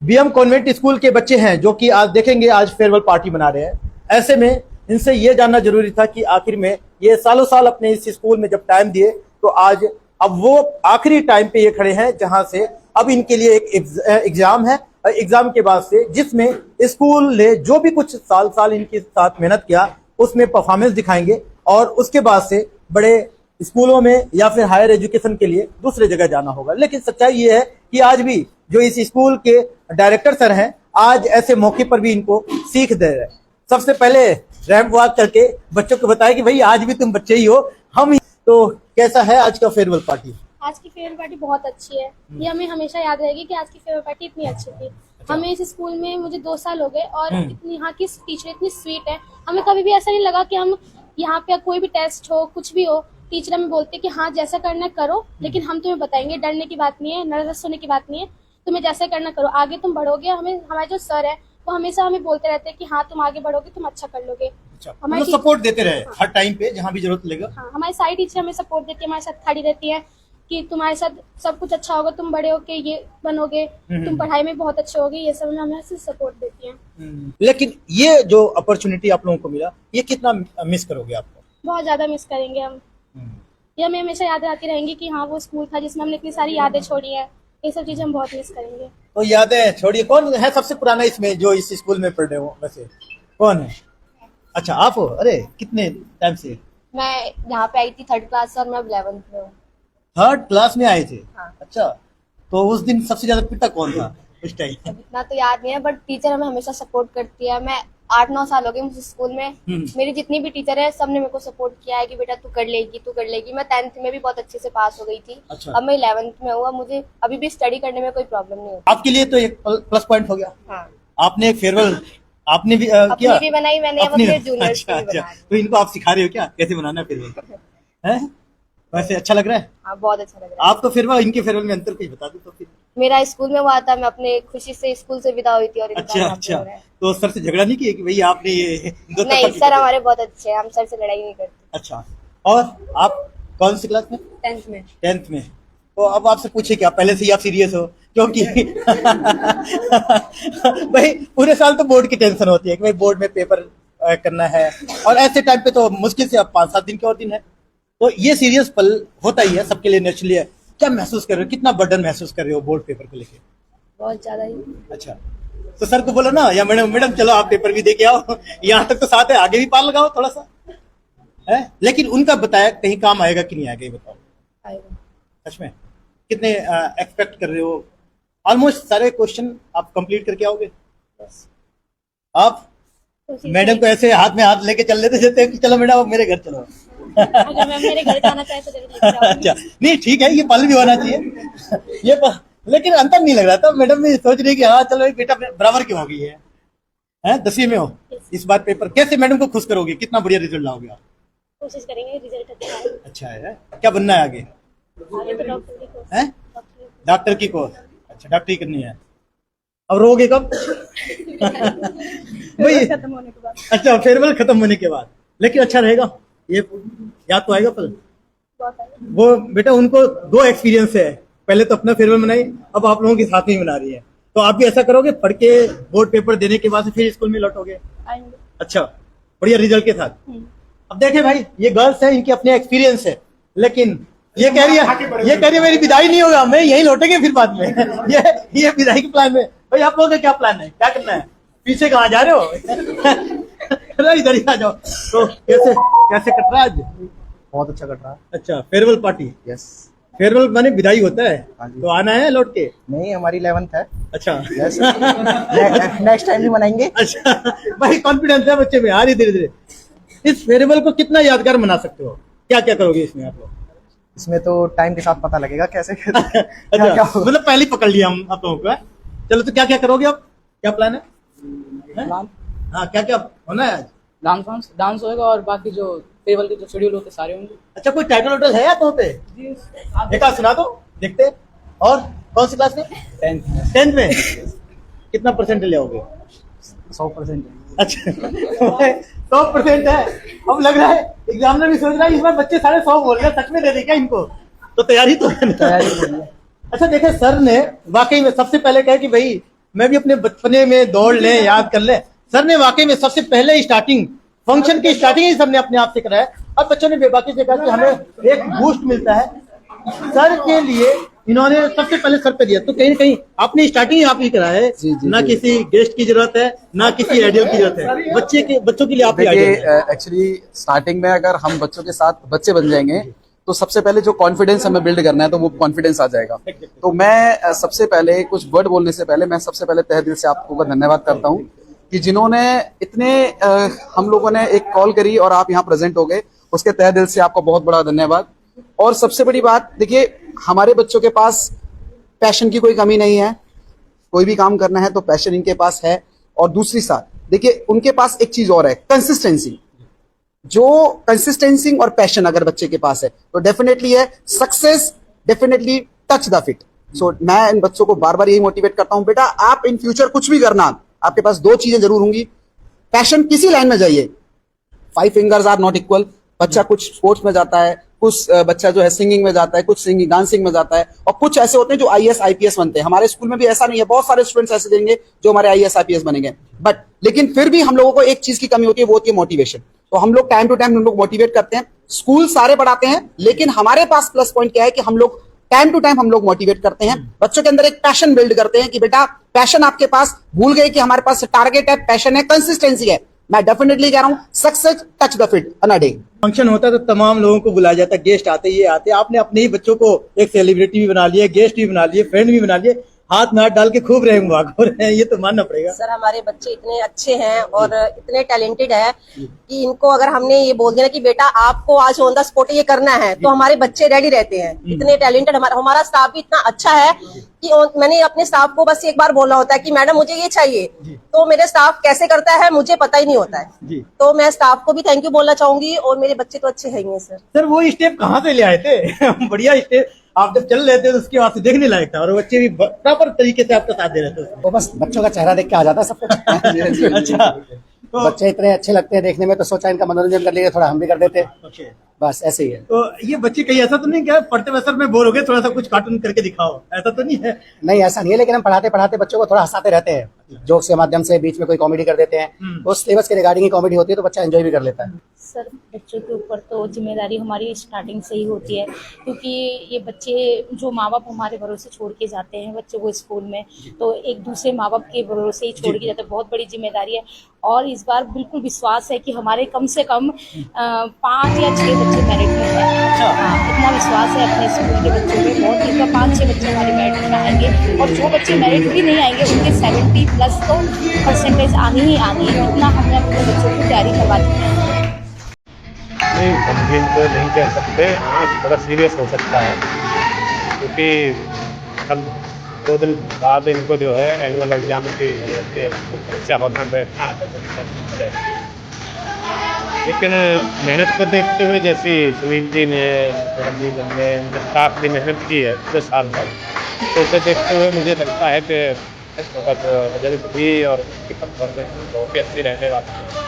BM convent school के बच्चे हैं जो कि आज देखेंगे, आज फेयरवेल पार्टी मना रहे हैं। ऐसे में इनसे ये जानना जरूरी था कि आखिर में ये सालों साल अपने इस स्कूल में जब टाइम दिए तो आज अब वो आखिरी टाइम पे ये खड़े हैं जहां से अब इनके लिए एक एग्जाम है। एग्जाम के बाद से जिसमें स्कूल ने जो भी कुछ साल इनके साथ मेहनत किया उसमें परफॉर्मेंस दिखाएंगे और उसके बाद से बड़े स्कूलों में या फिर हायर एजुकेशन के लिए दूसरे जगह जाना होगा। लेकिन सच्चाई ये है कि आज भी जो इस स्कूल के डायरेक्टर सर हैं आज ऐसे मौके पर भी इनको सीख दे रहे हैं। सबसे पहले रैंप वॉक करके बच्चों को बताया कि भाई आज भी तुम बच्चे ही हो, हम तो कैसा है आज का फेयरवेल पार्टी? आज की फेयरवेल पार्टी बहुत अच्छी है। ये हमें हमेशा याद रहेगी कि आज की फेयरवेल पार्टी इतनी अच्छी थी। हमें इस स्कूल में मुझे 2 साल हो गए और इतनी यहाँ की टीचर इतनी स्वीट है। हमें कभी भी ऐसा नहीं लगा कि हम यहाँ पे कोई भी टेस्ट हो कुछ भी हो टीचर हमें बोलते कि हाँ जैसा करना करो, लेकिन हम तुम्हें बताएंगे, डरने की बात नहीं है, नर्वस होने की बात नहीं है, तुम्हें जैसा करना करो, आगे तुम बढ़ोगे। हमें हमारे जो सर है वो हमेशा हमें बोलते रहते हैं कि हाँ तुम आगे बढ़ोगे, तुम अच्छा कर लोगे। हमारे सपोर्ट देते रहे हर टाइम पे जहाँ भी जरूरत लगेगा। हाँ, हमारी सारी टीचर हमें सपोर्ट देती है, हमारे साथ खड़ी रहती है कि तुम्हारे साथ सब कुछ अच्छा होगा, तुम बड़े होके ये बनोगे, तुम पढ़ाई में बहुत अच्छे होगे, ये सब हमें सपोर्ट देती है। लेकिन ये जो अपॉर्चुनिटी आप लोगों को मिला ये कितना मिस करोगे आपको? बहुत ज्यादा मिस करेंगे हम। ये हमें हमेशा याद आती रहेंगी कि हाँ वो स्कूल था जिसमें हमने इतनी सारी यादें छोड़ी है। ये सब चीजें हम बहुत मिस करेंगे। तो यादें छोड़िए, कौन है सबसे पुराना इसमें जो इस स्कूल में पढ़ रहे हो? वैसे कौन है? अच्छा आप हो। अरे कितने टाइम से? मैं यहाँ पे आई थी 3rd क्लास से और मैं 11th में हूँ। 3rd क्लास में आए थे? हाँ। अच्छा, तो उस दिन सबसे ज्यादा पिटा कौन था उस टाइम? अब इतना तो याद नहीं है बट टीचर हमें हमेशा सपोर्ट करती है। मैं 8-9 साल हो गए मुझे स्कूल में। मेरी जितनी भी टीचर है सबने मेरे को सपोर्ट किया है कि बेटा तू कर लेगी। मैं 10th में भी बहुत अच्छे से पास हो गई थी। अच्छा। अब मैं 11th में हुआ, मुझे अभी भी स्टडी करने में कोई प्रॉब्लम नहीं होती। आपके लिए तो एक प्लस पॉइंट हो गया। हाँ। आपने एक फेयरवेल आपने भी अपनी किया? भी बनाई मैंने, अपनी अपने जूनियर्स अच्छा, की भी अच्छा। बनाई। तो इनको आप सिखा रहे हो क्या कैसे बनाना फेयरवेल? हैं? वैसे अच्छा लग रहा है? हाँ बहुत अच्छा लग रहा है। आप तो फेयरवेल इनके फेयरवेल में अंतर कुछ बता दो तो फिर। मेरा स्कूल में हुआ था, मैं अपने खुशी से स्कूल से विदा हुई थी और इनका अच्छा यहाँ पे अच्छा, हो रहा है। तो सर से झगड़ा नहीं किया कि भाई आपने ये दो नहीं सर हमारे बहुत अच्छे हैं, हम सर से लड़ाई नहीं करते। अच्छा, और आप कौन सी क्लास में? 10th में। 10th में। तो अब आपसे पूछे क्या पहले से ही आप सीरियस हो? क्योंकि भाई पूरे साल तो बोर्ड की टेंशन होती है कि भाई बोर्ड में पेपर करना है और ऐसे टाइम पे तो मुश्किल से अब 5-7 दिन के और दिन है, तो ये सीरियस पल होता ही है सबके लिए, नेचुरली है। क्या महसूस कर रहे हो, कितना बर्डन महसूस कर रहे हो बोर्ड पेपर को लेके? बहुत ज्यादा ही। अच्छा, तो सर को बोलो ना, या मैडम चलो आप पेपर भी दे के आओ, यहाँ तक तो साथ है, आगे भी पार लगाओ थोड़ा सा है। लेकिन उनका बताया कहीं काम आएगा कि नहीं आएगा ये बताओ? आएगा। सच में? कितने एक्सपेक्ट कर रहे हो? ऑलमोस्ट सारे क्वेश्चन आप कंप्लीट करके आओगे? आप मैडम को ऐसे हाथ में हाथ लेके चल लेते जैसे कि चलो मैडम मेरे घर चलो। अगर मैं मेरे घर जाना चाहे तो जरूर लेके जाऊंगी। अच्छा, नहीं ठीक है, ये पल भी होना चाहिए ये लेकिन अंतर नहीं लग रहा था। मैडम भी सोच रही कि हाँ चलो बेटा बराबर क्यों हो गई है? 10वीं में हो, इस बार पेपर कैसे मैडम को खुश करोगे? कितना बढ़िया रिजल्ट लाओगे आप? कोशिश करेंगे रिजल्ट अच्छा आए। अच्छा है। क्या बनना है आगे? आगे तो डॉक्टर की कोर्स। हैं? डॉक्टर की कोर्स। अच्छा, डॉक्टरी करनी है। अब रोगे कब? भाई खत्म होने के बाद। अच्छा, फेयरवेल खत्म होने के बाद। लेकिन अच्छा रहेगा ये, याद तो आएगा पल बहुत आगे। वो। बेटा उनको 2 एक्सपीरियंस है, पहले तो अपना फेयरवेल मनाई, अब आप लोगों के साथ में मना रही है। तो आप भी ऐसा करोगे, पढ़ के बोर्ड पेपर देने के बाद फिर स्कूल में लौटोगे? आएंगे। अच्छा, बढ़िया रिजल्ट के साथ। अब देखें भाई, ये गर्ल्स हैं, इनके अपने एक्सपीरियंस है, लेकिन ये कह रही है मेरी विदाई नहीं होगा, मैं यही लौटेंगे फिर बाद में। ये विदाई के प्लान में। भाई आप लोगों का क्या प्लान है, क्या करना है? पीछे कहाँ जा रहे हो? इधर ही आ जाओ। तो कैसे कट रहा है आज? बहुत अच्छा कट रहा है। अच्छा, फेयरवेल पार्टी। यस। फेयरवेल माने विदाई होता है, हाँ जी। तो आना है लौट के? नहीं हमारी 11th है। अच्छा। यस। नेक्स्ट टाइम भी मनाएंगे। अच्छा भाई, कॉन्फिडेंस है बच्चे में आ रही धीरे धीरे। इस फेयरवेल को कितना यादगार मना सकते हो? क्या क्या करोगे इसमें आप लोग? इसमें तो टाइम के साथ पता लगेगा कैसे क्या अच्छा, होगा। मतलब पहले ही पकड़ लिया हम आप लोगों को है? चलो, तो क्या क्या करोगे अब, क्या प्लान है? हाँ, क्या क्या होना है आज? डांस होएगा और बाकी जो फेयरवेल के जो शेड्यूल होते सारे होंगे। अच्छा, कोई टाइटल वाइटल है आप वहाँ पे? एक आध सुना दो देखते। और कौन सी क्लास में? 10th में। कितना परसेंट ले आओगे? 100%। अच्छा 100% है। अब लग रहा है एग्जामिनर भी सोच रहा है इस बार बच्चे सारे 100 बोल रहे हैं, सच में दे दे क्या इनको? तो तैयारी तो है ना? अच्छा, देखे सर ने वाकई में सबसे पहले कहा कि भाई मैं भी अपने बचपने में दौड़ लें, याद कर लें। सर ने वाकई में सबसे पहले स्टार्टिंग फंक्शन की स्टार्टिंग ही सबने अपने आप से कराया और बच्चों ने बेबाकी से कहा कि हमें एक बूस्ट मिलता है। सर के लिए इन्होंने सबसे पहले सर पे दिया, तो कहीं ना कहीं आपने स्टार्टिंग ही आप ही करा है। ना किसी गेस्ट की जरूरत है, ना किसी आइडियल की जरूरत है, बच्चों के लिए आप ही देखिए आइडियल है। एक्चुअली स्टार्टिंग में अगर हम बच्चों के साथ बच्चे बन जाएंगे तो सबसे पहले जो कॉन्फिडेंस हमें बिल्ड करना है तो वो कॉन्फिडेंस आ जाएगा। तो मैं सबसे पहले कुछ वर्ड बोलने से पहले मैं सबसे पहले तहे दिल से आपको धन्यवाद करता हूँ कि जिन्होंने इतने हम लोगों ने एक कॉल करी और आप यहाँ प्रेजेंट हो गए, उसके तहे दिल से आपको बहुत बड़ा धन्यवाद। और सबसे बड़ी बात देखिए, हमारे बच्चों के पास पैशन की कोई कमी नहीं है, कोई भी काम करना है तो पैशन इनके पास है। और दूसरी साथ देखिए उनके पास एक चीज और है, कंसिस्टेंसी। जो कंसिस्टेंसी और पैशन अगर बच्चे के पास है तो डेफिनेटली है success, definitely touch the fit. So मैं इन बच्चों को बार बार यही मोटिवेट करता हूं, बेटा आप इन फ्यूचर कुछ भी करना, आपके पास दो चीजें जरूर होंगी, पैशन किसी लाइन में जाइए, 5 फिंगर्स आर नॉट इक्वल। बच्चा कुछ स्पोर्ट्स में जाता है, कुछ बच्चा जो है सिंगिंग में जाता है, कुछ सिंगिंग डांसिंग में जाता है, और कुछ ऐसे होते हैं जो IAS IPS बनते हैं। हमारे स्कूल में भी ऐसा नहीं है, बहुत सारे स्टूडेंट्स ऐसे देंगे जो हमारे IAS IPS बनेंगे, बट लेकिन फिर भी हम लोगों को एक चीज की कमी होती है, वो होती है मोटिवेशन। तो हम लोग टाइम टू टाइम हम लोग मोटिवेट करते हैं, स्कूल सारे पढ़ाते हैं, लेकिन हमारे पास प्लस पॉइंट क्या है कि हम लोग टाइम टू टाइम हम लोग मोटिवेट करते हैं, बच्चों के अंदर एक पैशन बिल्ड करते हैं कि बेटा पैशन आपके पास, भूल गए कि हमारे पास टारगेट है, पैशन है, कंसिस्टेंसी है। मैं डेफिनेटली कह रहा हूं success touch the fit on a day. Function होता है तो तमाम लोगों को बुलाया जाता है, गेस्ट आते ये आते, आपने अपने ही बच्चों को एक सेलिब्रिटी भी बना लिया, गेस्ट भी बना लिए, फ्रेंड भी बना लिए, हाथ में हाथ डाल के खूब रहेंगे हो रहे हैं, ये तो मानना पड़ेगा। सर हमारे बच्चे इतने अच्छे हैं और इतने टैलेंटेड है कि इनको अगर हमने ये बोल दिया कि बेटा आपको आज ऑन द स्पॉट ये करना है तो हमारे बच्चे रेडी रहते हैं। इतने टैलेंटेड हमारा स्टाफ भी इतना अच्छा है कि मैंने अपने स्टाफ को बस एक बार बोलना होता है कि मैडम मुझे ये चाहिए, तो मेरे स्टाफ कैसे करता है मुझे पता ही नहीं होता है। तो मैं स्टाफ को भी थैंक यू बोलना चाहूंगी और मेरे बच्चे तो अच्छे हैं सर। सर वो स्टेप कहाँ से ले आए थे? बढ़िया स्टेप, आप जब चल रहे थे तो उसके बाद से देखने लायक था, और बच्चे भी प्रॉपर तरीके से आपका साथ दे रहे थे। वो बस बच्चों का चेहरा देख के आ जाता है सब कुछ। अच्छा, तो बच्चे इतने अच्छे लगते हैं देखने में, तो सोचा इनका मनोरंजन कर लिए, थोड़ा हम भी कर देते, ओके। बस ऐसे ही है। तो ये बच्चे कहीं ऐसा तो नहीं क्या पढ़ते हुए सर में बोर हो गए, थोड़ा सा कुछ कार्टून करके दिखाओ, ऐसा तो नहीं है? नहीं ऐसा नहीं है, लेकिन हम पढ़ाते पढ़ाते बच्चों को थोड़ा हंसाते रहते हैं, जोक्स के माध्यम से बीच में कोई कॉमेडी कर देते हैं, उस सिलेबस के रिगार्डिंग ही कॉमेडी होती है तो बच्चा एंजॉय भी कर लेता है। सर बच्चों के ऊपर तो जिम्मेदारी हमारी स्टार्टिंग से ही होती है, क्योंकि ये बच्चे जो माँ बाप हमारे भरोसे छोड़ के जाते हैं बच्चों को स्कूल में, तो एक दूसरे माँ बाप के भरोसे ही छोड़ के जाते हैं, बहुत बड़ी जिम्मेदारी है। और इस बार बिल्कुल विश्वास है कि हमारे कम से कम 5 या 6 बच्चे मेरिट में हैं। हाँ, इतना विश्वास है अपने स्कूल के बच्चों में, बहुत ही 5-6 बच्चे हमारे मेरिट में आएंगे, और जो बच्चे मेरिट भी नहीं आएंगे उनके 70+ तो परसेंटेज आनी ही आनी है। इतना हमने अपने बच्चों को तैयारी करवा दी है। नहीं गमगीन तो नहीं कह सकते, हाँ थोड़ा सीरियस हो सकता है, क्योंकि कल 2 दिन बाद इनको जो है एनुअल एग्जाम की परीक्षा होना है। लेकिन मेहनत को देखते हुए, जैसी सुनील जी ने स्टाफ ने मेहनत की है पूरे साल भर, तो उसे देखते हुए मुझे लगता है कि जल्द भी और बहुत अच्छी रहने वाली है।